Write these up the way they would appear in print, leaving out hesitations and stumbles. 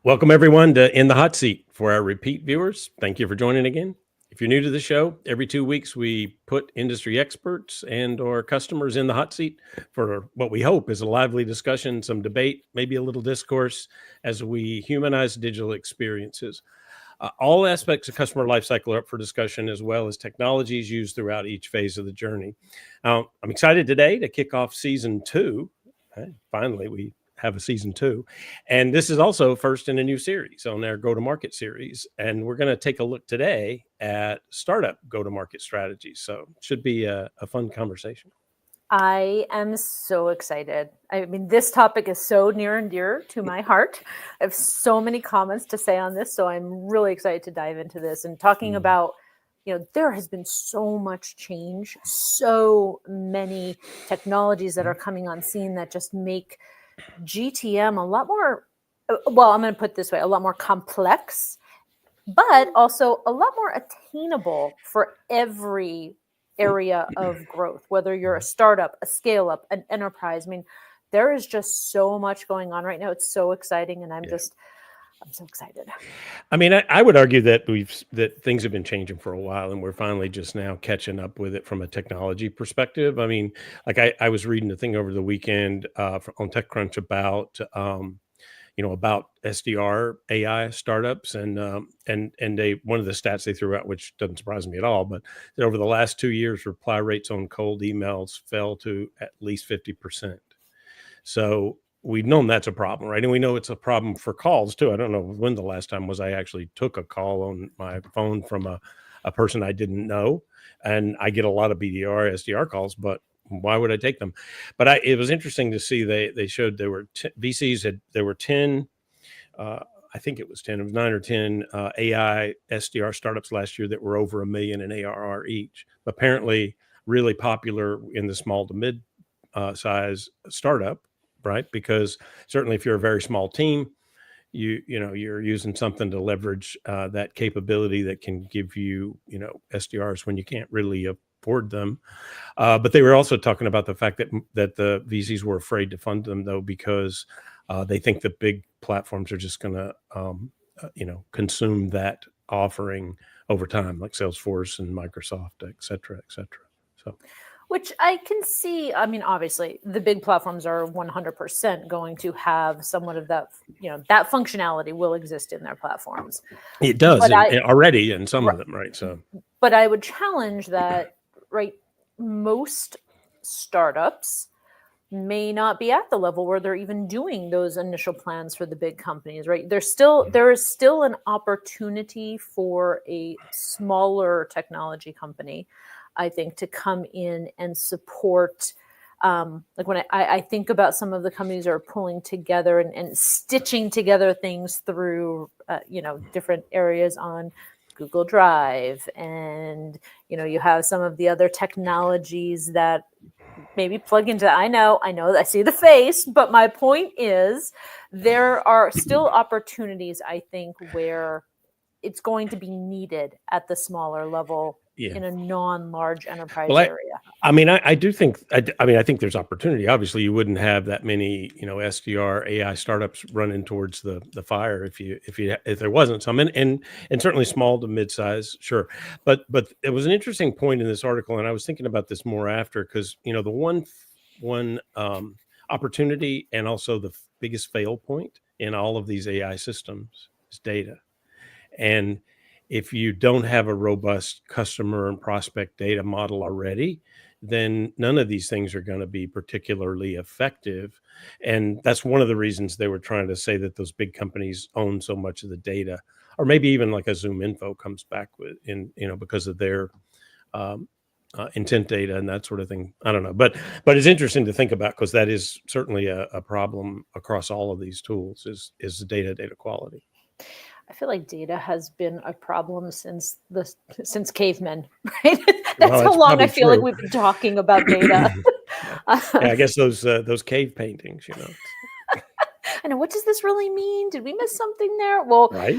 Welcome, everyone, to In the Hot Seat. For our repeat viewers, thank you for joining again. If you're new to the show, every 2 weeks we put industry experts and or customers in the hot seat for what we hope is a lively discussion, some debate, maybe a little discourse as we humanize digital experiences. All aspects of customer lifecycle are up for discussion, as well as technologies used throughout each phase of the journey. I'm excited today to kick off season 2. Finally, we have a season 2, and this is also first in a new series on our go-to-market series, and we're going to take a look today at startup go-to-market strategies. So it should be a fun conversation. I am so excited. I mean, this topic is so near and dear to my heart. I have so many comments to say on this, so I'm really excited to dive into this and talking about, there has been so much change, so many technologies that are coming on scene that just make GTM a lot more, well, I'm going to put it this way, a lot more complex, but also a lot more attainable for every area of growth, whether you're a startup, a scale up, an enterprise. I mean, there is just so much going on right now. It's so exciting. And I'm so excited. I mean, I would argue that things have been changing for a while, and we're finally just now catching up with it from a technology perspective. I mean, like I was reading a thing over the weekend on TechCrunch about about SDR AI startups, and they, one of the stats they threw out, which doesn't surprise me at all, but that over the last 2 years, reply rates on cold emails fell to at least 50%. So we've known that's a problem, right? And we know it's a problem for calls too. I don't know when the last time was I actually took a call on my phone from a person I didn't know, and I get a lot of BDR, SDR calls, but why would I take them? But it was interesting to see they showed there were VCs there were 10, I think it was 10, it was 9 or 10 AI SDR startups last year that were over $1 million in ARR each. Apparently really popular in the small to mid size startup, right? Because certainly if you're a very small team, you're using something to leverage that capability that can give you, SDRs when you can't really afford them. But they were also talking about the fact that the VCs were afraid to fund them, though, because they think the big platforms are just going to, consume that offering over time, like Salesforce and Microsoft, et cetera, et cetera. So. Which I can see. I mean, obviously, the big platforms are 100% going to have somewhat of that, that functionality will exist in their platforms. It does already in some of them, right? So, but I would challenge that, right? Most startups may not be at the level where they're even doing those initial plans for the big companies, right? There is still an opportunity for a smaller technology company, I think, to come in and support. Like when I think about some of the companies that are pulling together and stitching together things through, different areas on Google Drive, and, you have some of the other technologies that maybe plug into. I know, I see the face, but my point is there are still opportunities, I think, where it's going to be needed at the smaller level in a non-large enterprise area. I mean, I do think, I think there's opportunity. Obviously, you wouldn't have that many, SDR AI startups running towards the fire if there wasn't some, and certainly small to mid-size, sure. But it was an interesting point in this article, and I was thinking about this more after, because the one opportunity and also the biggest fail point in all of these AI systems is data. And if you don't have a robust customer and prospect data model already, then none of these things are going to be particularly effective. And that's one of the reasons they were trying to say that those big companies own so much of the data, or maybe even like a Zoom Info comes back with because of their intent data and that sort of thing. I don't know, but it's interesting to think about, because that is certainly a problem across all of these tools is data quality. I feel like data has been a problem since cavemen, right? That's how long I feel like we've been talking about data. Yeah, I guess those cave paintings, you know. I know. What does this really mean? Did we miss something there? Well, Right?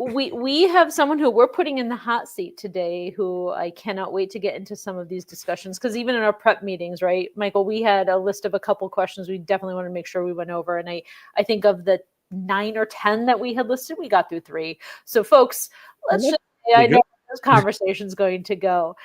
we have someone who we're putting in the hot seat today, who I cannot wait to get into some of these discussions, because even in our prep meetings, right, Michael, we had a list of a couple questions we definitely want to make sure we went over, and I think of the 9 or 10 that we had listed, we got through 3. So, folks, let's just say I know this conversation's going to go.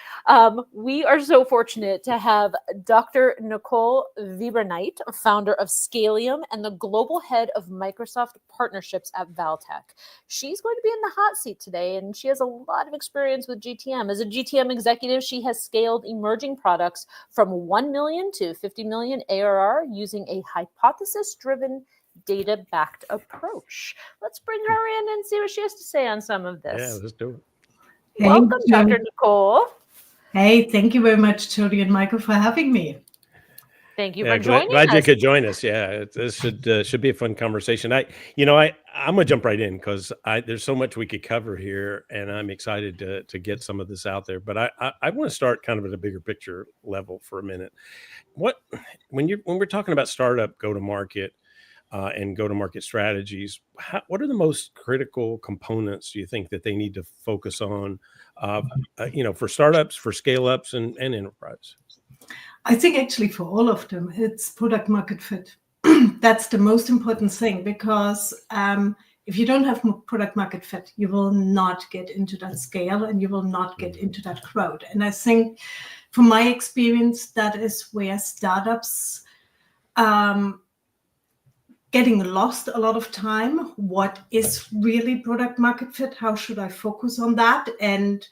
We are so fortunate to have Dr. Nicole Wieberneit, founder of Scalium and the global head of Microsoft partnerships at Valtech. She's going to be in the hot seat today, and she has a lot of experience with GTM. As a GTM executive, she has scaled emerging products from 1 million to 50 million ARR using a hypothesis-driven, data-backed approach. Let's bring her in and see what she has to say on some of this. Yeah, let's do it. Welcome, Dr. Nicole. Hey, thank you very much, Jody and Michael, for having me. Thank you for joining us. Glad you could join us. Yeah, this should be a fun conversation. I'm gonna jump right in because there's so much we could cover here, and I'm excited to get some of this out there. But I want to start kind of at a bigger picture level for a minute. When we're talking about startup go-to-market and go-to-market strategies, what are the most critical components do you think that they need to focus on, for startups, for scale-ups, and enterprise? I think actually for all of them, it's product market fit. That's the most important thing, because if you don't have product market fit, you will not get into that scale and you will not get into that crowd. And I think from my experience, that is where startups getting lost a lot of time. What is really product market fit? How should I focus on that? And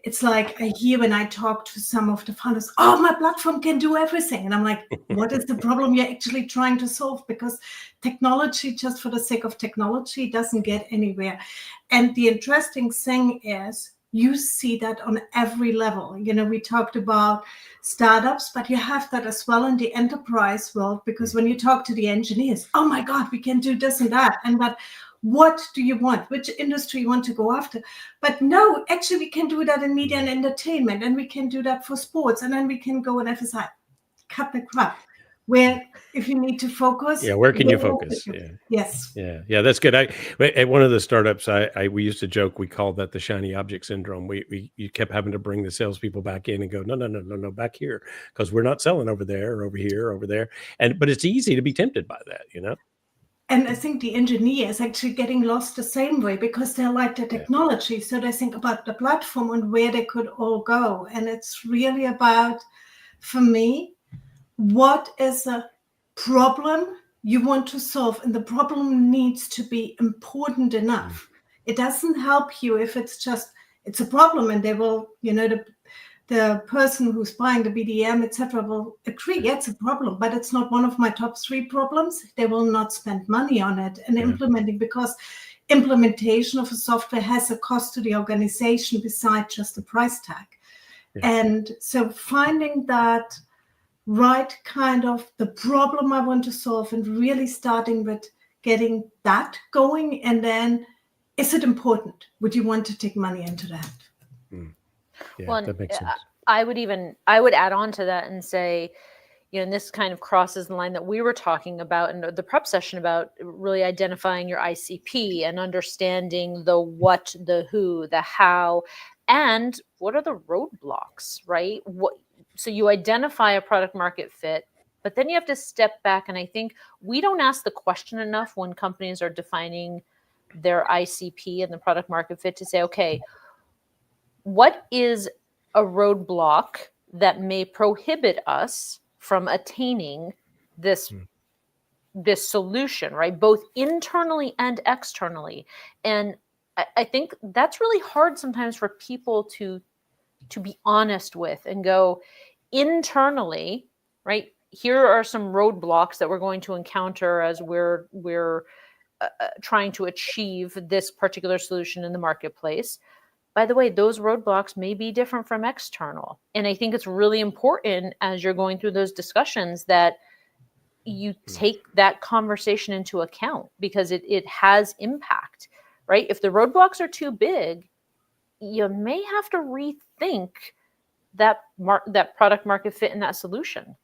it's like I hear when I talk to some of the founders, oh, my platform can do everything. And I'm like, what is the problem you're actually trying to solve? Because technology, just for the sake of technology, doesn't get anywhere. And the interesting thing is, you see that on every level. We talked about startups, but you have that as well in the enterprise world, because when you talk to the engineers, oh my God, we can do this and that. And that, what do you want? Which industry you want to go after? But no, actually, we can do that in media and entertainment, and we can do that for sports, and then we can go and FSI. Cut the crap. Where, if you need to focus, where can you focus? Yes. Yeah, that's good. At one of the startups, we used to joke, we called that the shiny object syndrome. You kept having to bring the salespeople back in and go, no, back here, because we're not selling over there, over here, over there. But it's easy to be tempted by that, And I think the engineer is actually getting lost the same way, because they like the technology. So they think about the platform and where they could all go. And it's really about, for me, what is a problem you want to solve? And the problem needs to be important enough. It doesn't help you if it's a problem, and they will, the person who's buying the BDM, etc., will agree, yeah, it's a problem, but it's not one of my top 3 problems. They will not spend money on it and implementing, because implementation of a software has a cost to the organization besides just the price tag. And so finding that right kind of the problem I want to solve, and really starting with getting that going, and then, is it important? Would you want to take money into that? Yeah, that makes sense. I would add on to that and say, and this kind of crosses the line that we were talking about in the prep session, about really identifying your ICP and understanding the what, the who, the how, and what are the roadblocks, right? So you identify a product market fit, but then you have to step back. And I think we don't ask the question enough when companies are defining their ICP and the product market fit, to say, okay, what is a roadblock that may prohibit us from attaining this solution, right? Both internally and externally. And I think that's really hard sometimes for people to be honest with and go, internally, right? Here are some roadblocks that we're going to encounter as we're trying to achieve this particular solution in the marketplace. By the way, those roadblocks may be different from external. And I think it's really important, as you're going through those discussions, that you take that conversation into account, because it has impact, right? If the roadblocks are too big, you may have to rethink that product market fit in that solution.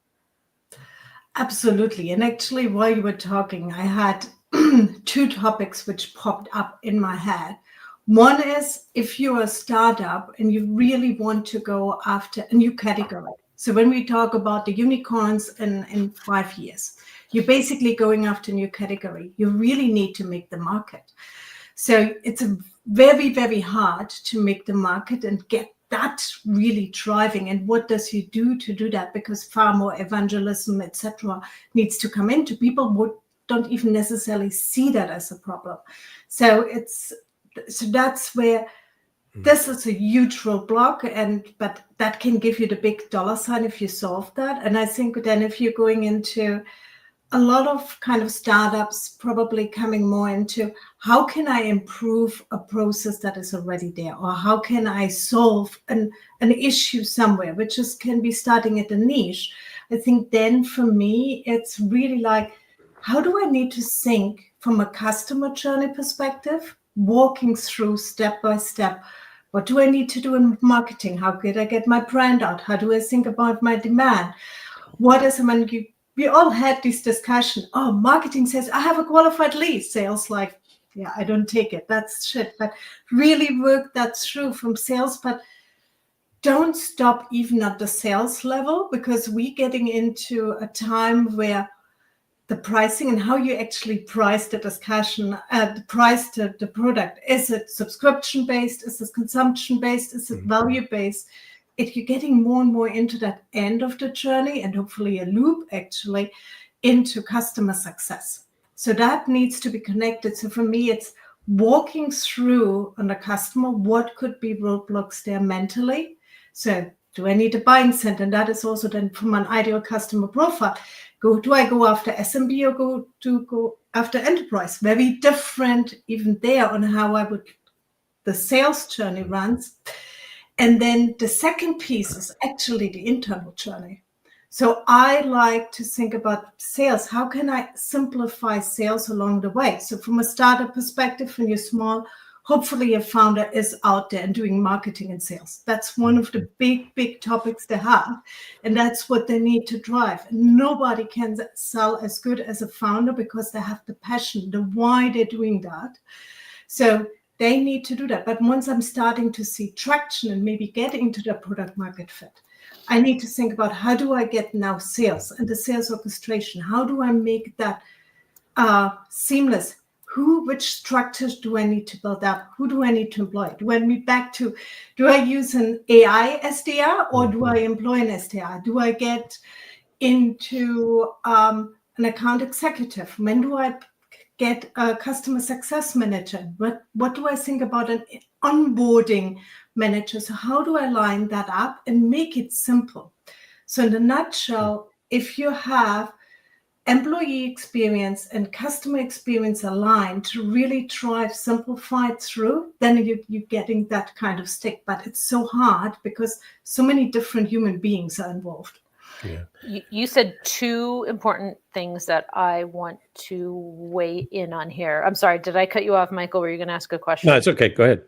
Absolutely. And actually, while you were talking, I had two topics which popped up in my head. One is if you're a startup and you really want to go after a new category. So when we talk about the unicorns in 5 years, you're basically going after a new category. You really need to make the market. So it's very, very hard to make the market and get that really driving. And what does you do to do that? Because far more evangelism, etc., needs to come into people who don't even necessarily see that as a problem. So that's where this is a huge roadblock, but that can give you the big dollar sign if you solve that. And I think then if you're going into a lot of kind of startups probably coming more into how can I improve a process that is already there, or how can I solve an issue somewhere, which can be starting at a niche. I think then for me, it's really like, how do I need to think from a customer journey perspective, walking through step by step? What do I need to do in marketing? How could I get my brand out? How do I think about my demand? What is when we all had this discussion. Oh, marketing says, I have a qualified lead. Sales like, yeah, I don't take it. That's shit. But really work that through from sales. But don't stop even at the sales level, because we're getting into a time where the pricing and how you actually price the discussion, price the product. Is it subscription based? Is it consumption based? Is it value based? If you're getting more and more into that end of the journey, and hopefully a loop actually into customer success. So that needs to be connected. So for me, it's walking through on the customer, what could be roadblocks there mentally. So do I need a buying center? And that is also then from an ideal customer profile. Do I go after SMB or go after enterprise? Very different even there on how the sales journey runs. And then the second piece is actually the internal journey. So I like to think about sales. How can I simplify sales along the way? So from a startup perspective, when you're small, hopefully a founder is out there and doing marketing and sales. That's one of the big topics they have. And that's what they need to drive. Nobody can sell as good as a founder because they have the passion, the why they're doing that. So they need to do that. But once I'm starting to see traction and maybe get into the product market fit, I need to think about how do I get now sales and the sales orchestration? How do I make that seamless? Which structures do I need to build up? Who do I need to employ? Do I use an AI SDR or do I employ an SDR? Do I get into an account executive? When do I get a customer success manager? What do I think about an onboarding manager? So how do I line that up and make it simple? So in a nutshell, if you have employee experience and customer experience aligned to really drive simplified through, then you're getting that kind of stick. But it's so hard because so many different human beings are involved. Yeah. You said two important things that I want to weigh in on here. I'm sorry, did I cut you off, Michael? Were you going to ask a question? No, it's okay. Go ahead.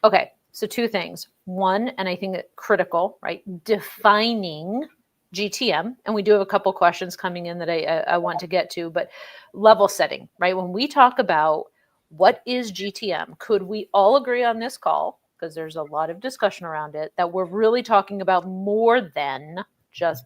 Okay, so two things. One, and I think that critical, right? Defining GTM, and we do have a couple questions coming in that I want to get to, but level setting, right? When we talk about what is GTM, could we all agree on this call, because there's a lot of discussion around it, that we're really talking about more than just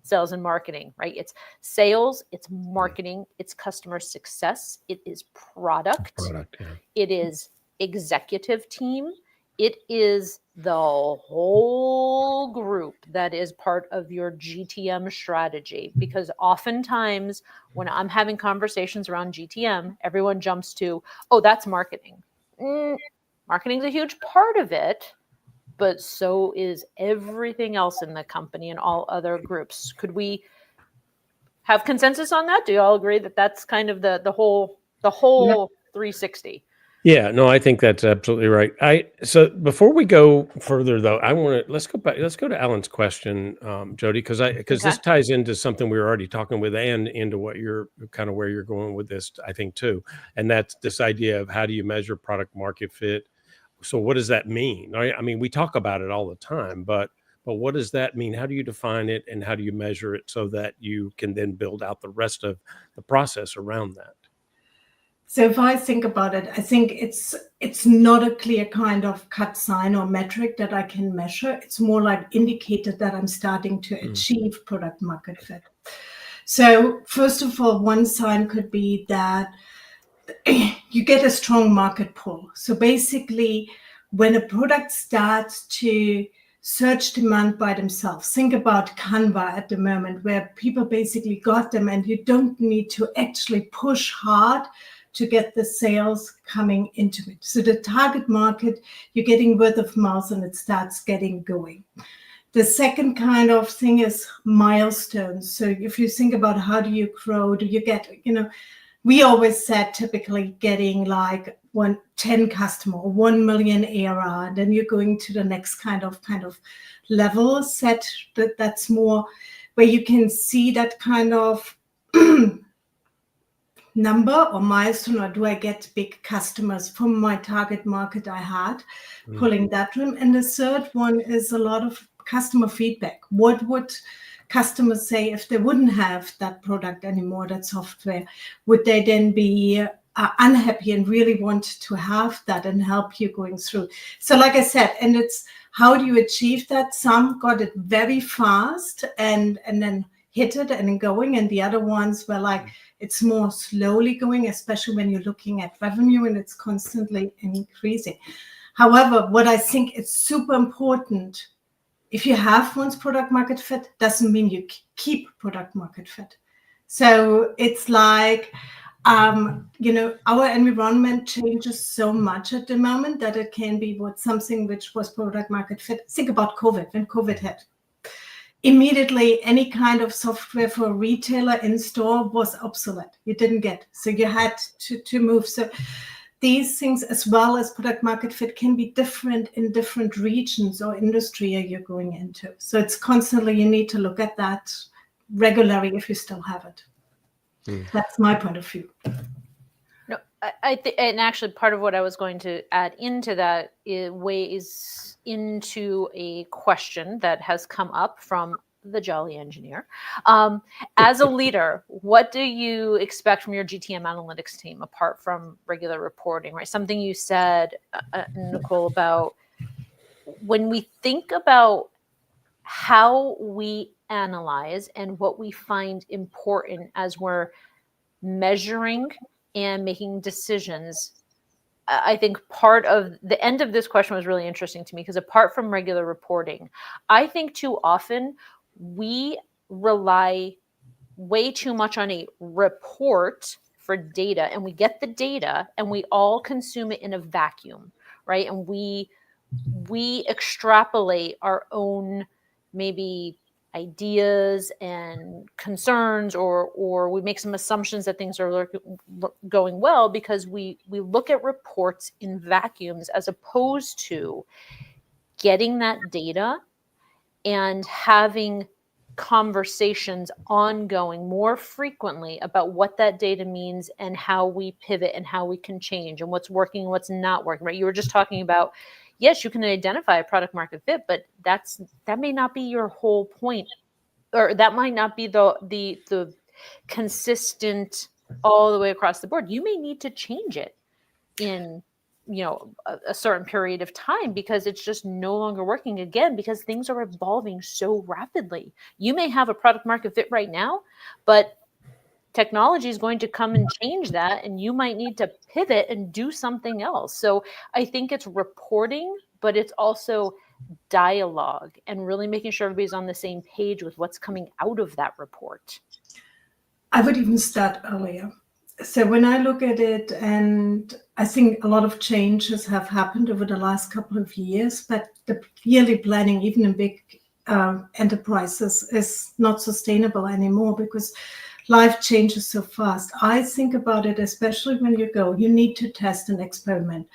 sales and marketing, right? It's sales, it's marketing, it's customer success, it is product, Yeah. it is executive team, it is the whole group that is part of your GTM strategy. Because oftentimes when I'm having conversations around GTM, everyone jumps to, oh, that's marketing. Marketing is a huge part of it, but so is everything else in the company and all other groups. Could we have consensus on that? Do you all agree that that's kind of the whole 360? Yeah, no, I think that's absolutely right. So before we go further, though, let's go back. Let's go to Alan's question, Jody, because this ties into something we were already talking with, and into what you're kind of where you're going with this, I think too, and that's this idea of how do you measure product market fit. So what does that mean? I mean, we talk about it all the time, but but what does that mean? How do you define it, and how do you measure it so that you can then build out the rest of the process around that? So if I think about it, I think it's not a clear kind of cut sign or metric that I can measure. It's more like indicated that I'm starting to achieve product market fit. So first of all, one sign could be that you get a strong market pull. So basically, when a product starts to search demand by themselves, think about Canva at the moment, where people basically got them and you don't need to actually push hard to get the sales coming into it. So the target market, you're getting word of mouth and it starts getting going. The second kind of thing is milestones. So if you think about how do you grow, do you get, we always said typically getting like 10 customer or 1 million ARR, and then you're going to the next kind of level set that's more where you can see that kind of number or milestone, or do I get big customers from my target market I had, pulling that room. And the third one is a lot of customer feedback. What would customers say if they wouldn't have that product anymore, that software? Would they then be unhappy and really want to have that and help you going through? So like I said, and it's how do you achieve that? Some got it very fast and then hit it and going, and the other ones were like, it's more slowly going, especially when you're looking at revenue and it's constantly increasing. However, what I think is super important, if you have once product market fit, doesn't mean you keep product market fit. So it's like, our environment changes so much at the moment that it can be something which was product market fit. Think about COVID, when COVID hit. Immediately, any kind of software for a retailer in store was obsolete. You didn't get, so you had to move. So these things, as well as product market fit, can be different in different regions or industry you're going into. So it's constantly, you need to look at that regularly if you still have it. That's my point of view. No, I think, and actually part of what I was going to add into that weighs into a question that has come up from the Jolly Engineer. As a leader, what do you expect from your GTM analytics team apart from regular reporting, right? Something you said, Nicole, about when we think about how we analyze and what we find important as we're measuring and making decisions. I think part of the end of this question was really interesting to me, because apart from regular reporting, I think too often we rely way too much on a report for data, and we get the data and we all consume it in a vacuum, right? And we extrapolate our own maybe ideas and concerns, or we make some assumptions that things are going well because we look at reports in vacuums, as opposed to getting that data and having conversations ongoing more frequently about what that data means and how we pivot and how we can change and what's working and what's not working, right? You were just talking about, yes, you can identify a product market fit, but that may not be your whole point, or that might not be the consistent all the way across the board. You may need to change it in a certain period of time because it's just no longer working, again, because things are evolving so rapidly. You may have a product market fit right now, but technology is going to come and change that, and you might need to pivot and do something else. So I think it's reporting, but it's also dialogue and really making sure everybody's on the same page with what's coming out of that report. I would even start earlier. So when I look at it, and I think a lot of changes have happened over the last couple of years, but the yearly planning, even in big enterprises, is not sustainable anymore because life changes so fast. I think about it, especially when you need to test and experiment.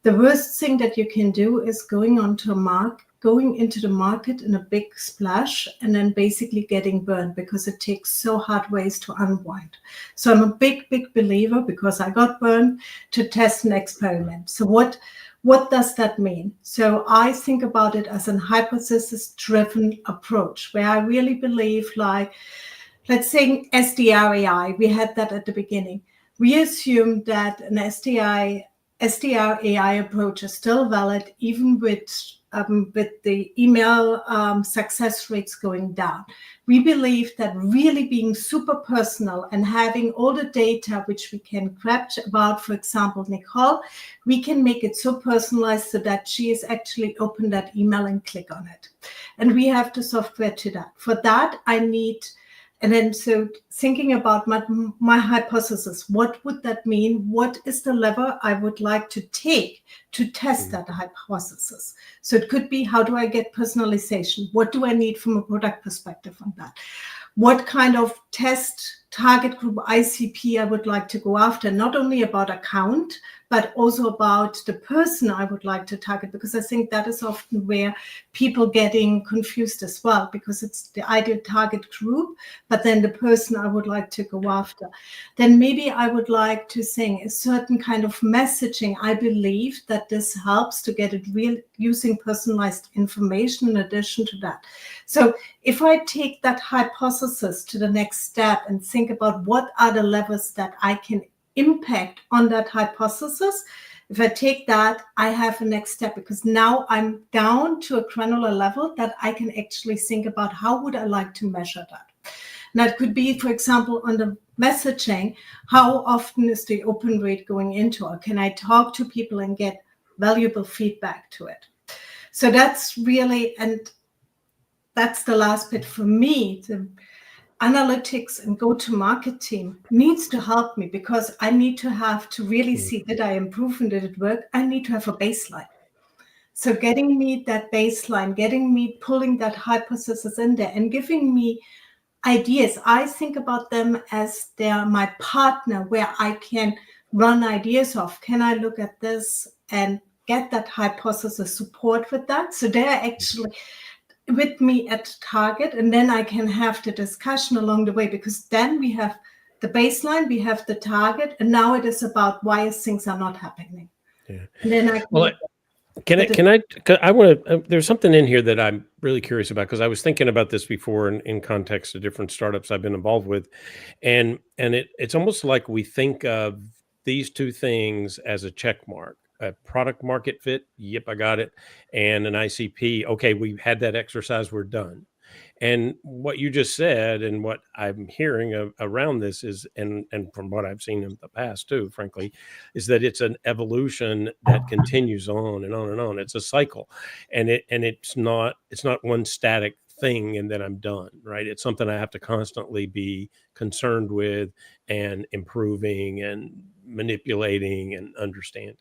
The worst thing that you can do is going into the market in a big splash and then basically getting burned, because it takes so hard ways to unwind. So I'm a big believer, because I got burned, to test and experiment. So what What does that mean? So I think about it as an hypothesis-driven approach, where I really believe, like, let's say SDR AI, we had that at the beginning. We assume that an SDR AI approach is still valid, even with the email success rates going down. We believe that really being super personal and having all the data which we can grab about, for example, Nicole, we can make it so personalized so that she is actually open that email and click on it. And we have the software to that. For that, I need. And then, so thinking about my hypothesis, what would that mean? What is the lever I would like to take to test that hypothesis? So it could be, how do I get personalization? What do I need from a product perspective on that? What kind of test target group ICP I would like to go after, not only about account, but also about the person I would like to target, because I think that is often where people getting confused as well, because it's the ideal target group, but then the person I would like to go after. Then maybe I would like to sing a certain kind of messaging. I believe that this helps to get it real using personalized information in addition to that. So if I take that hypothesis to the next step and think about what are the levers that I can impact on that hypothesis, if I take that, I have a next step, because now I'm down to a granular level that I can actually think about how would I like to measure that. And that could be, for example, on the messaging, how often is the open rate going into, or can I talk to people and get valuable feedback to it? So that's really, and that's the last bit for me. The analytics and go-to-market team needs to help me, because I need to have to really see, did I improve and did it work? I need to have a baseline. So getting me that baseline, getting me pulling that hypothesis in there and giving me ideas. I think about them as they're my partner, where I can run ideas off. Can I look at this and get that hypothesis support with that? So they're actually with me at target, and then I can have the discussion along the way, because then we have the baseline, we have the target, and now it is about why things are not happening. Yeah. And then I I want to, there's something in here that I'm really curious about, because I was thinking about this before in context of different startups I've been involved with. And it's almost like we think of these two things as a check mark. A product market fit, yep, I got it. And an ICP, okay, we've had that exercise, we're done. And what you just said, and what I'm hearing around this is, and from what I've seen in the past too, frankly, is that it's an evolution that continues on and on and on. It's a cycle, and it's not one static thing and then I'm done, right? It's something I have to constantly be concerned with and improving and manipulating and understanding.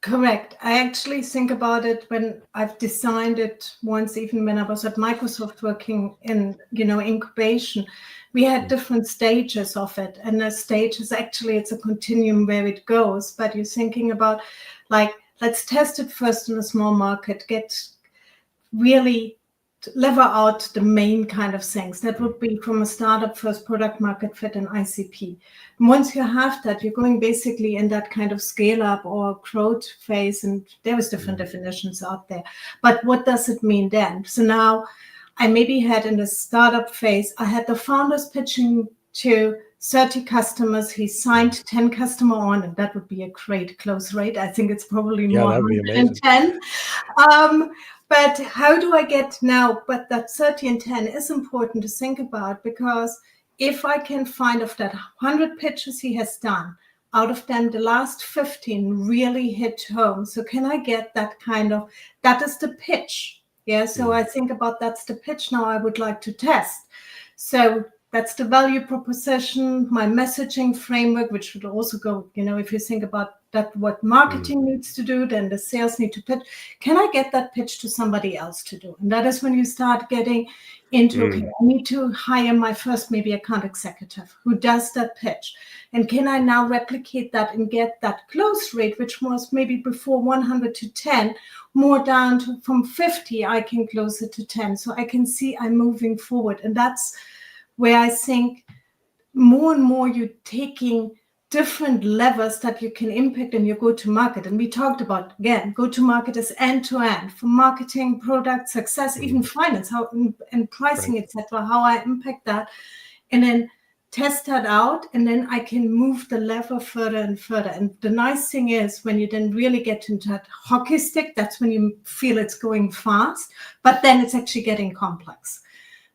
Correct. I actually think about it when I've designed it once, even when I was at Microsoft working in, incubation. We had different stages of it. And the stage is actually, it's a continuum where it goes. But you're thinking about, like, let's test it first in a small market, get really lever out the main kind of things. That would be from a startup first, product market fit, and ICP. And once you have that, you're going basically in that kind of scale up or growth phase, and there is different definitions out there. But what does it mean then? So now I maybe had in the startup phase, I had the founders pitching to 30 customers. He signed 10 customer on, and that would be a great close rate. I think it's probably more than 10. But how do I get now? But that 30 and 10 is important to think about, because if I can find of that 100 pitches he has done, out of them, the last 15 really hit home. So can I get that kind of, that is the pitch. Yeah. So I think about that's the pitch now I would like to test. So that's the value proposition, my messaging framework, which would also go, if you think about that, what marketing needs to do, then the sales need to pitch. Can I get that pitch to somebody else to do? And that is when you start getting into, okay, I need to hire my first maybe account executive who does that pitch. And can I now replicate that and get that close rate, which was maybe before 100 to 10, more down to from 50, I can close it to 10. So I can see I'm moving forward. And that's where I think more and more you're taking different levers that you can impact in your go-to-market. And we talked about, again, go-to-market is end-to-end, from marketing, product, success, even finance, how and pricing, etc., how I impact that, and then test that out, and then I can move the lever further and further. And the nice thing is, when you then really get into that hockey stick, that's when you feel it's going fast, but then it's actually getting complex.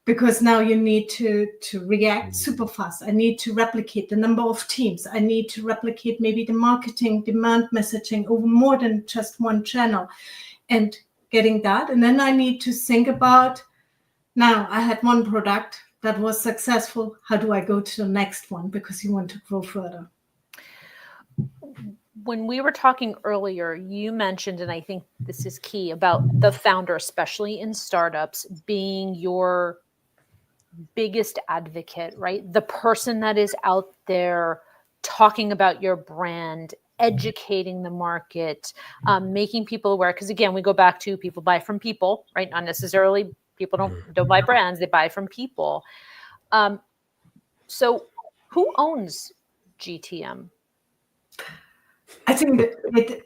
Because now you need to react super fast. I need to replicate the number of teams. I need to replicate maybe the marketing demand messaging over more than just one channel and getting that. And then I need to think about, now I had one product that was successful. How do I go to the next one? Because you want to grow further. When we were talking earlier, you mentioned, and I think this is key, about the founder, especially in startups, being your biggest advocate, right? The person that is out there talking about your brand, educating the market, making people aware. Because again, we go back to people buy from people, right? Not necessarily people don't buy brands, they buy from people. So who owns GTM? I think that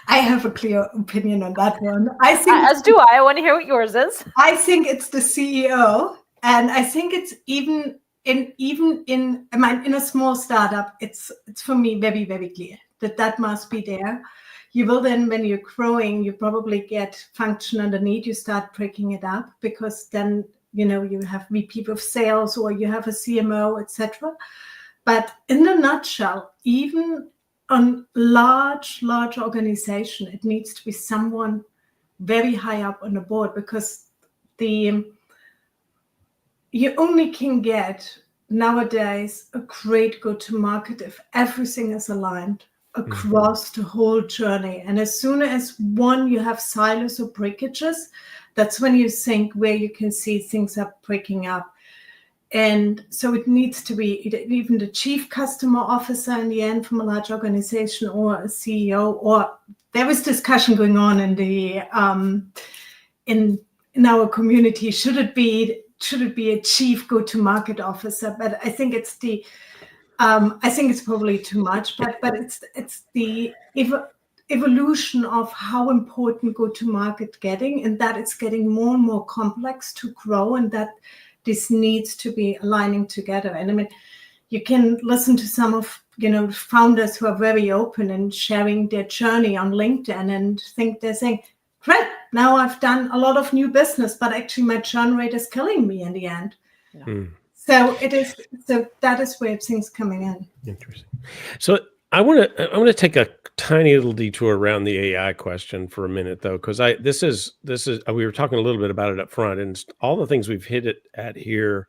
I have a clear opinion on that one. I think, as do I. I want to hear what yours is. I think it's the CEO. And I think it's even in a small startup, it's for me very, very clear that must be there. You will then, when you're growing, you probably get function underneath. You start breaking it up, because then you have VP of sales, or you have a CMO, etc. But in a nutshell, even on large organization, it needs to be someone very high up on the board, because you only can get nowadays a great go-to-market if everything is aligned across the whole journey. And as soon as you have silos or breakages, that's when you think where you can see things are breaking up. And so it needs to be even the chief customer officer in the end from a large organization, or a CEO, or there was discussion going on in the in our community. Should it be a chief go-to-market officer? But I think it's probably too much. But it's the evolution of how important go-to-market getting, and that it's getting more and more complex to grow, and that this needs to be aligning together. And I mean, you can listen to some of founders who are very open and sharing their journey on LinkedIn, and think they're saying, great, now I've done a lot of new business, but actually my churn rate is killing me in the end. Yeah. So that is where things coming in. Interesting. So I want to take a tiny little detour around the AI question for a minute, though, because this is we were talking a little bit about it up front, and all the things we've hit it at here,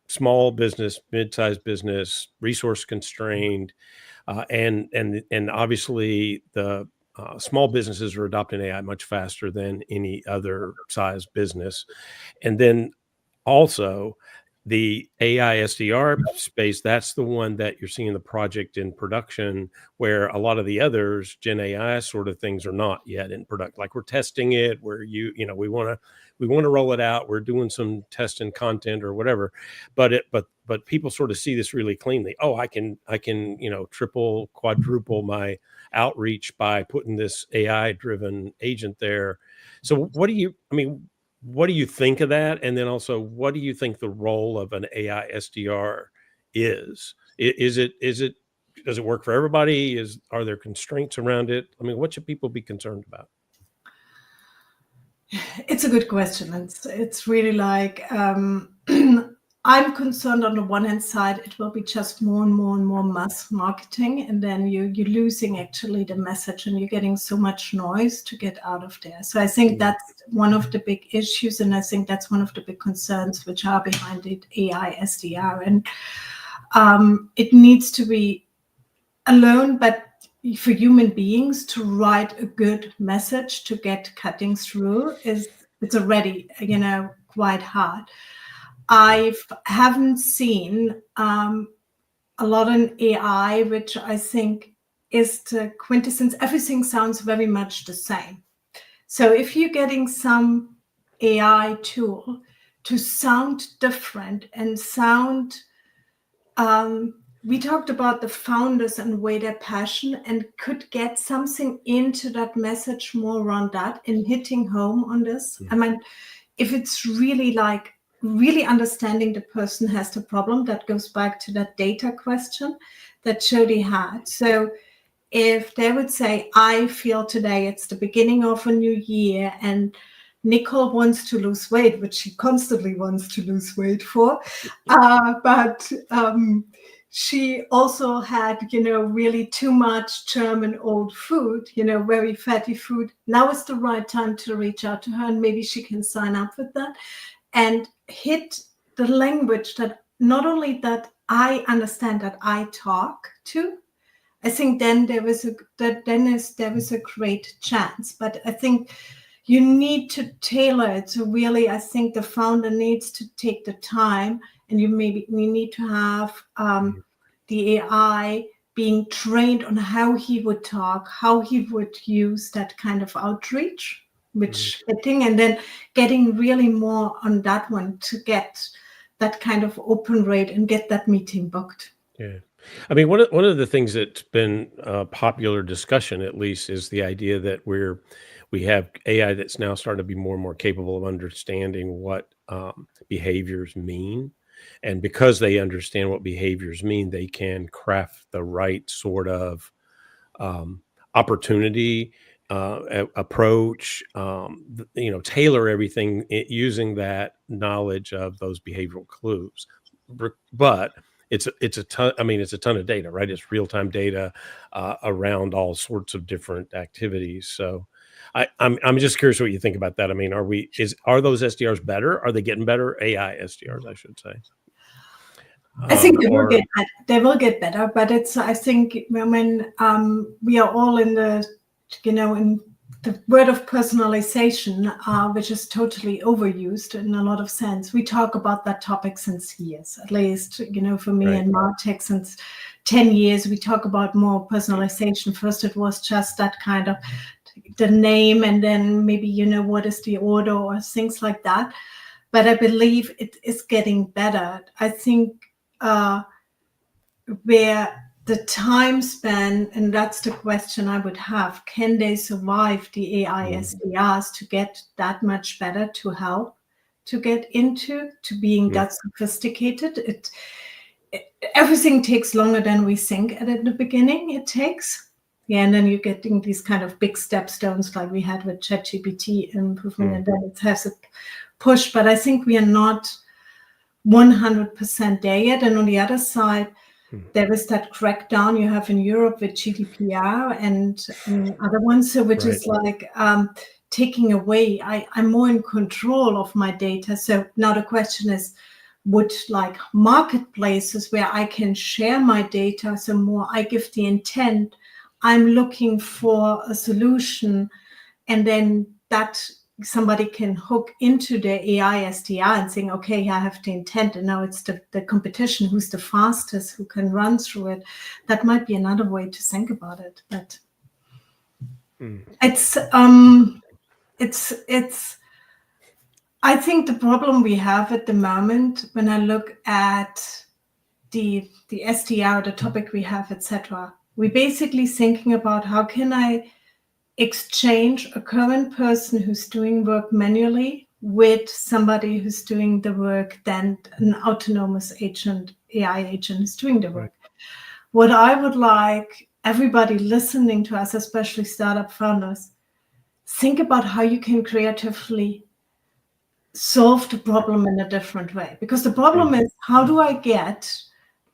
small business, mid-sized business, resource constrained, and obviously the small businesses are adopting AI much faster than any other size business. And then also the AI SDR space, that's the one that you're seeing the project in production, where a lot of the others, Gen AI sort of things, are not yet in product. Like, we're testing it, where we want to roll it out. We're doing some test and content or whatever, but people sort of see this really cleanly. Oh, I can triple, quadruple my outreach by putting this AI driven agent there. So what do you think of that? And then also, what do you think the role of an AI SDR is? Does it work for everybody? Are there constraints around it? I mean, what should people be concerned about? It's a good question. It's really like, I'm concerned on the one hand side, it will be just more and more mass marketing, and then you're losing actually the message, and you're getting so much noise to get out of there. So I think that's one of the big issues, and I think that's one of the big concerns which are behind the AI SDR. And it needs to be alone, but for human beings to write a good message to get cutting through it's already quite hard. I haven't seen a lot in AI, which I think is the quintessence. Everything sounds very much the same. So if you're getting some AI tool to sound different and sound we talked about the founders and where their passion and could get something into that message more around that and hitting home on this. I mean, if it's really like really understanding the person has the problem, that goes back to that data question that Jody had. So if they would say, I feel today it's the beginning of a new year and Nicole wants to lose weight, which she constantly wants to lose weight for, but she also had, really too much German old food, very fatty food. Now is the right time to reach out to her and maybe she can sign up with that and hit the language that not only that I understand that I talk to. I think then there was a great chance, but I think you need to tailor it. So really, I think the founder needs to take the time, and you need to have the AI being trained on how he would talk, how he would use that kind of outreach, which I think, and then getting really more on that one to get that kind of open rate and get that meeting booked. Yeah. I mean, one of the things that's been popular discussion, at least, is the idea that we have AI that's now starting to be more and more capable of understanding what behaviors mean. And because they understand what behaviors mean, they can craft the right sort of opportunity, approach, tailor everything using that knowledge of those behavioral clues. But it's a ton. I mean, it's a ton of data, right? It's real-time data around all sorts of different activities. So I'm just curious what you think about that. I mean, are those SDRs better? Are they getting better? AI SDRs, I should say. I think they will get better, but I think when we are all in in the word of personalization, which is totally overused in a lot of sense. We talk about that topic since years, at least, for me and Martech since 10 years, we talk about more personalization. First, it was just that kind of the name, and then maybe, what is the order or things like that. But I believe it is getting better. I think where the time span, and that's the question I would have, can they survive the AI SDRs to get that much better to help to get into to being that sophisticated? Everything takes longer than we think at the beginning it takes. Yeah, and then you're getting these kind of big stepstones like we had with ChatGPT improvement, and then it has a push. But I think we are not 100% there yet. And on the other side, there is that crackdown you have in Europe with GDPR and other ones, so which is like taking away. I'm more in control of my data. So now the question is, would like marketplaces where I can share my data some more, I give the intent, I'm looking for a solution, and then that somebody can hook into the AI SDR and saying, okay, I have the intent, and now it's the competition, who's the fastest, who can run through it. That might be another way to think about it. But it's I think the problem we have at the moment, when I look at the SDR, the topic we have, etc., we're basically thinking about how can I exchange a current person who's doing work manually with somebody who's doing the work, then an autonomous agent, AI agent is doing the work. What I would like everybody listening to us, especially startup founders, think about how you can creatively solve the problem in a different way. Because the problem is, how do I get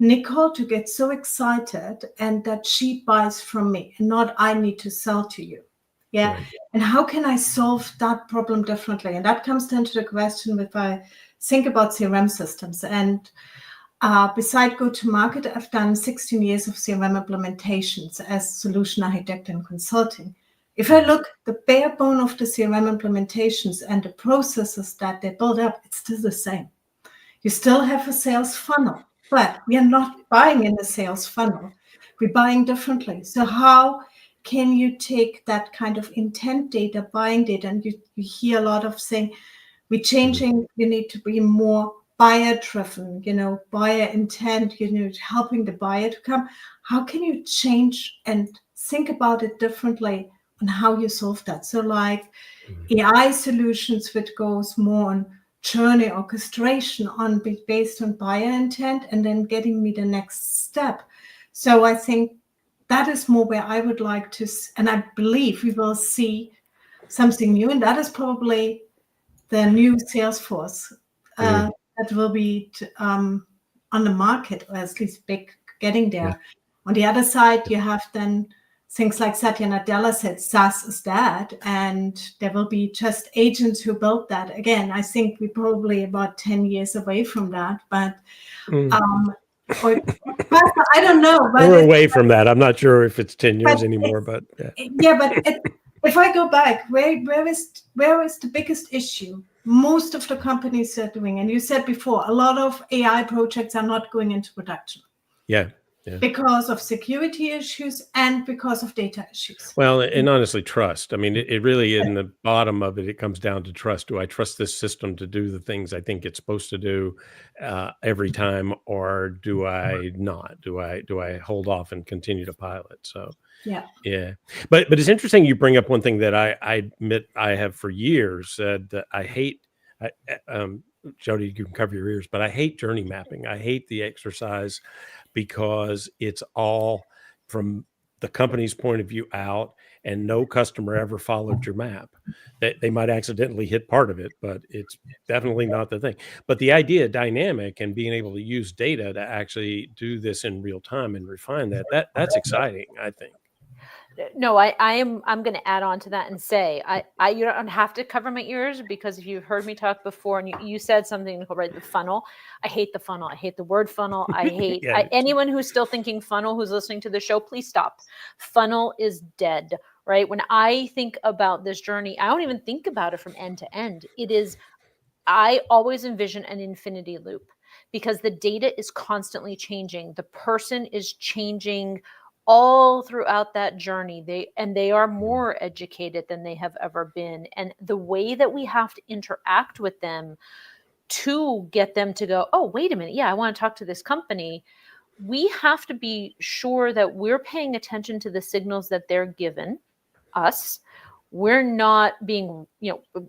Nicole to get so excited and that she buys from me and not I need to sell to you? Yeah. Right. And how can I solve that problem differently? And that comes down to the question, if I think about CRM systems. And beside go-to-market, I've done 16 years of CRM implementations as solution architect and consulting. If I look the bare bone of the CRM implementations and the processes that they build up, it's still the same. You still have a sales funnel, but we are not buying in the sales funnel. We're buying differently. So how can you take that kind of intent data, buying data, and you hear a lot of saying, we're changing, you need to be more buyer driven, buyer intent, helping the buyer to come. How can you change and think about it differently on how you solve that? So like AI solutions, which goes more on journey orchestration based on buyer intent, and then getting me the next step. So I think that is more where I would like to, and I believe we will see something new, and that is probably the new Salesforce that will be on the market, or at least getting there. Yeah. On the other side, you have then things like Satya Nadella said, SaaS is dead, and there will be just agents who built that. Again, I think we're probably about 10 years away from that, but or I don't know. But we're away from that. I'm not sure if it's 10 years anymore, but yeah. But if I go back, where is the biggest issue? Most of the companies are doing, and you said before, a lot of AI projects are not going into production. Yeah. Because of security issues and because of data issues. Well, and honestly, trust. I mean, it really, in the bottom of it, it comes down to trust. Do I trust this system to do the things I think it's supposed to do every time, or do I not? Do I hold off and continue to pilot? So yeah. But it's interesting you bring up one thing that I admit I have for years said that I hate. Jody, you can cover your ears, but I hate journey mapping. I hate the exercise because it's all from the company's point of view out, and no customer ever followed your map. They might accidentally hit part of it, but it's definitely not the thing. But the idea of dynamic and being able to use data to actually do this in real time and refine that's exciting, I think. No, I'm going to add on to that and say, you don't have to cover my ears, because if you've heard me talk before and you said something, Nicole, right? The funnel. I hate the funnel. I hate the word funnel. I hate anyone who's still thinking funnel, who's listening to the show, please stop. Funnel is dead, right? When I think about this journey, I don't even think about it from end to end. I always envision an infinity loop, because the data is constantly changing. The person is changing all throughout that journey. They are more educated than they have ever been. And the way that we have to interact with them to get them to go, oh, wait a minute. Yeah, I want to talk to this company. We have to be sure that we're paying attention to the signals that they're given us. We're not being,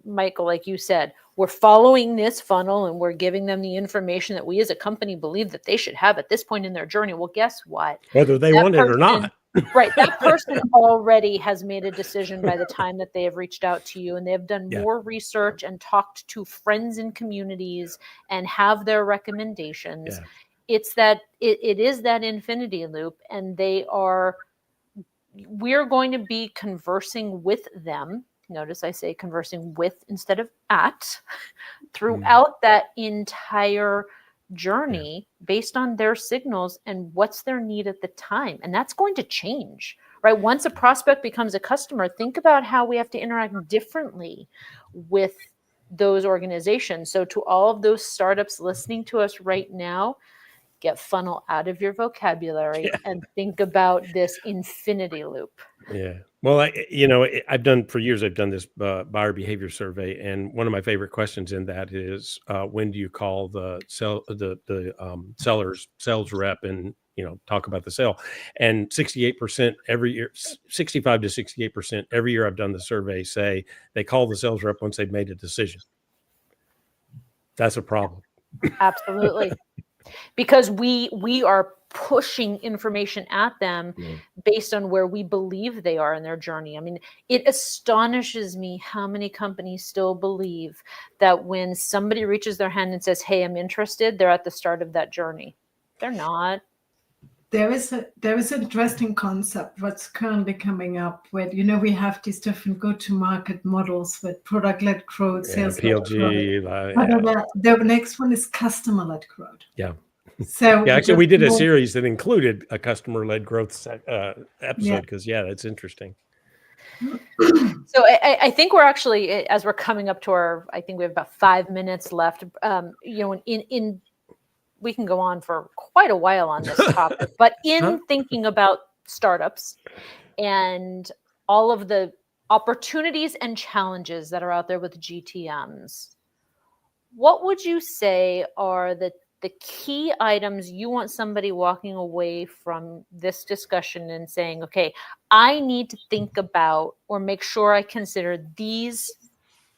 Michael, like you said, we're following this funnel and we're giving them the information that we as a company believe that they should have at this point in their journey. Well, guess what? Whether they want it or not. Right. That person already has made a decision by the time that they have reached out to you, and they have done more research and talked to friends and communities and have their recommendations. Yeah. It's that it is that infinity loop, and we're going to be conversing with them. Notice I say conversing with instead of at, throughout that entire journey based on their signals and what's their need at the time. And that's going to change, right? Once a prospect becomes a customer, think about how we have to interact differently with those organizations. So to all of those startups listening to us right now, get funnel out of your vocabulary and think about this infinity loop. Yeah. Well, I've done for years, I've done this buyer behavior survey. And one of my favorite questions in that is, when do you call the seller's sales rep and, talk about the sale? And 68% every year, 65 to 68% every year I've done the survey say they call the sales rep once they've made a decision. That's a problem. Absolutely. Because we are pushing information at them based on where we believe they are in their journey. I mean, it astonishes me how many companies still believe that when somebody reaches their hand and says, hey, I'm interested, they're at the start of that journey. They're not. There is an interesting concept what's currently coming up where, we have these different go-to-market models with product-led growth, sales-led PLG. growth. The next one is customer-led growth. Yeah. So actually, we did a series that included a customer-led growth episode because, that's interesting. So I think we're actually, as we're coming up to I think we have about 5 minutes left. We can go on for quite a while on this topic, but in thinking about startups and all of the opportunities and challenges that are out there with GTMs, what would you say are the key items you want somebody walking away from this discussion and saying, okay, I need to think about or make sure I consider these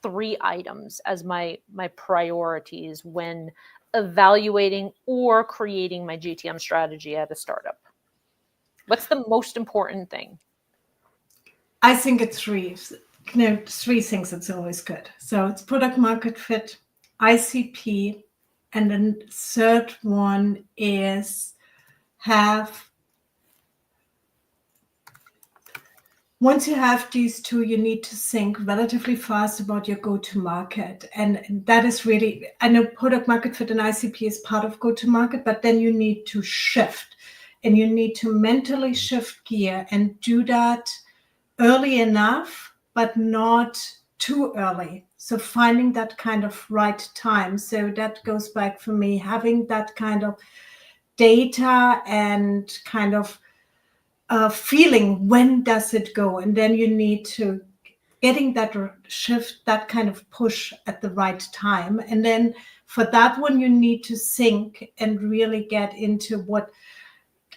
3 items as my priorities when evaluating or creating my GTM strategy at a startup? What's the most important thing? I think it's 3. 3 things that's always good. So it's product market fit, ICP, and then third one is once you have these 2, you need to think relatively fast about your go-to-market. And that is really, I know product market fit and ICP is part of go-to-market, but then you need to shift. And you need to mentally shift gear and do that early enough, but not too early. So finding that kind of right time. So that goes back for me, having that kind of data and kind of feeling when does it go, and then you need to getting that shift, that kind of push at the right time. And then for that one you need to think and really get into what,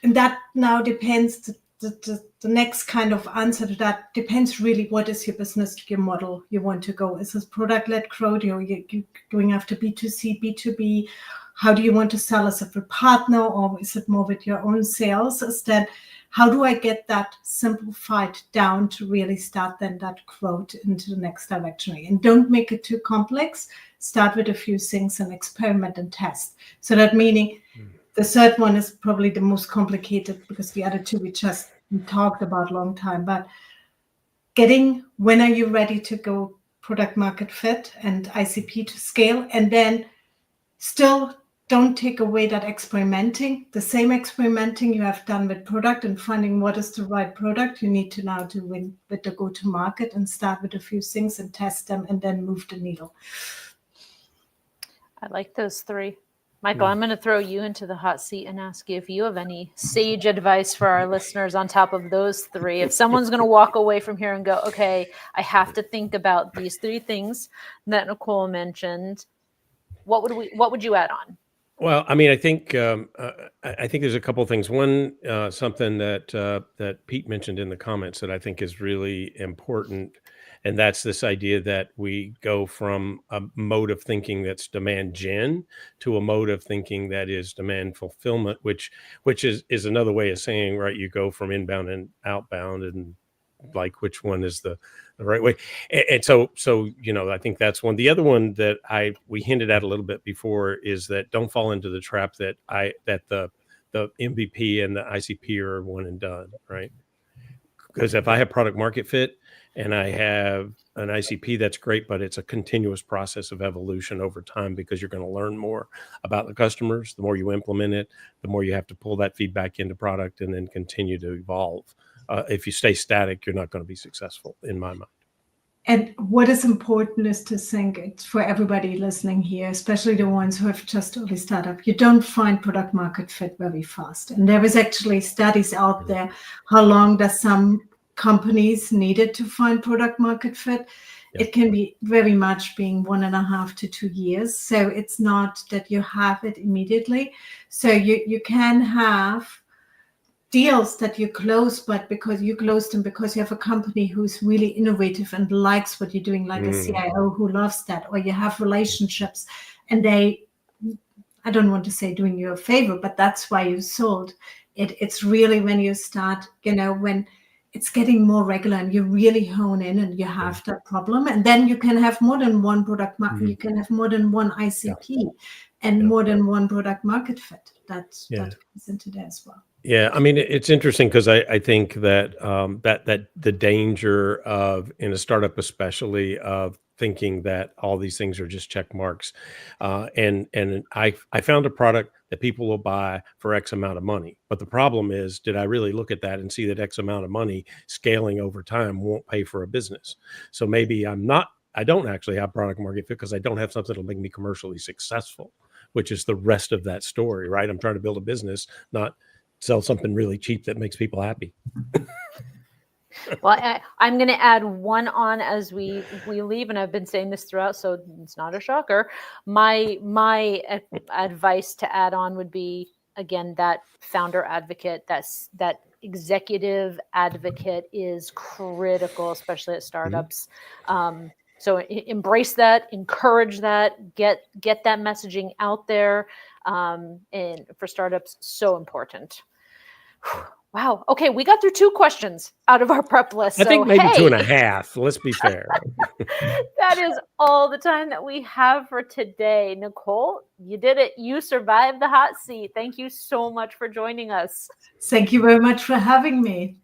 and that now depends, the next kind of answer to that depends really what is your business, your model you want to go. Is this product-led growth, or you're going after B2C, B2B? How do you want to sell as a partner, or is it more with your own sales? Is that, how do I get that simplified down to really start then that growth into the next direction? And don't make it too complex. Start with a few things and experiment and test. So that meaning the third one is probably the most complicated, because the other 2 we talked about a long time. But getting, when are you ready to go product market fit and ICP to scale, and then still don't take away that experimenting. The same experimenting you have done with product and finding what is the right product, you need to now do with the go-to-market and start with a few things and test them and then move the needle. I like those 3. Michael, I'm going to throw you into the hot seat and ask you if you have any sage advice for our listeners on top of those 3. If someone's going to walk away from here and go, okay, I have to think about these 3 things that Nicole mentioned, what would you add on? Well, I mean, I think there's a couple of things. One, something that Pete mentioned in the comments that I think is really important, and that's this idea that we go from a mode of thinking that's demand gen to a mode of thinking that is demand fulfillment, which is another way of saying, right, you go from inbound and outbound, and like which one is the right way. And so I think that's one. The other one that we hinted at a little bit before is that don't fall into the trap that the MVP and the ICP are one and done, right? Because if I have product market fit and I have an ICP, that's great, but it's a continuous process of evolution over time, because you're going to learn more about the customers. The more you implement it, the more you have to pull that feedback into product and then continue to evolve. If you stay static, you're not going to be successful, in my mind. And what is important is to think, it's for everybody listening here, especially the ones who have just early startup, you don't find product market fit very fast. And there is actually studies out there, how long does some companies needed to find product market fit? Yeah. It can be very much being 1.5 to 2 years. So it's not that you have it immediately. So you can have deals that you close, but because you closed them because you have a company who's really innovative and likes what you're doing, like a CIO who loves that, or you have relationships and I don't want to say doing you a favor, but that's why you sold it. It's really when you start, when it's getting more regular and you really hone in and you have that problem, and then you can have more than one product market, you can have more than one ICP and more than one product market fit. That comes into there as well. Yeah, I mean, it's interesting because I think that that the danger of, in a startup especially, of thinking that all these things are just check marks, and I found a product that people will buy for X amount of money, but the problem is, did I really look at that and see that X amount of money scaling over time won't pay for a business? So maybe I don't actually have product market fit because I don't have something that'll make me commercially successful, which is the rest of that story, right? I'm trying to build a business, not sell something really cheap that makes people happy. Well, I'm going to add one on as we leave, and I've been saying this throughout, so it's not a shocker. My advice to add on would be, again, that founder advocate, that executive advocate is critical, especially at startups. So embrace that, encourage that, get that messaging out there, and for startups, so important. Wow. Okay, we got through 2 questions out of our prep list. I think maybe 2.5. Let's be fair. That is all the time that we have for today. Nicole, you did it. You survived the hot seat. Thank you so much for joining us. Thank you very much for having me.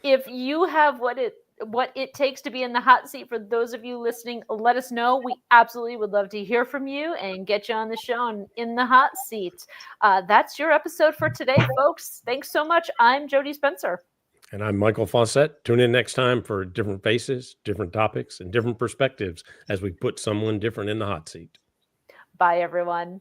If you have what it takes to be in the hot seat, for those of you listening, let us know. We absolutely would love to hear from you and get you on the show and in the hot seat. That's your episode for today, folks. Thanks so much. I'm Jody Spencer. And I'm Michael Fauscette. Tune in next time for different faces, different topics, and different perspectives as we put someone different in the hot seat. Bye, everyone.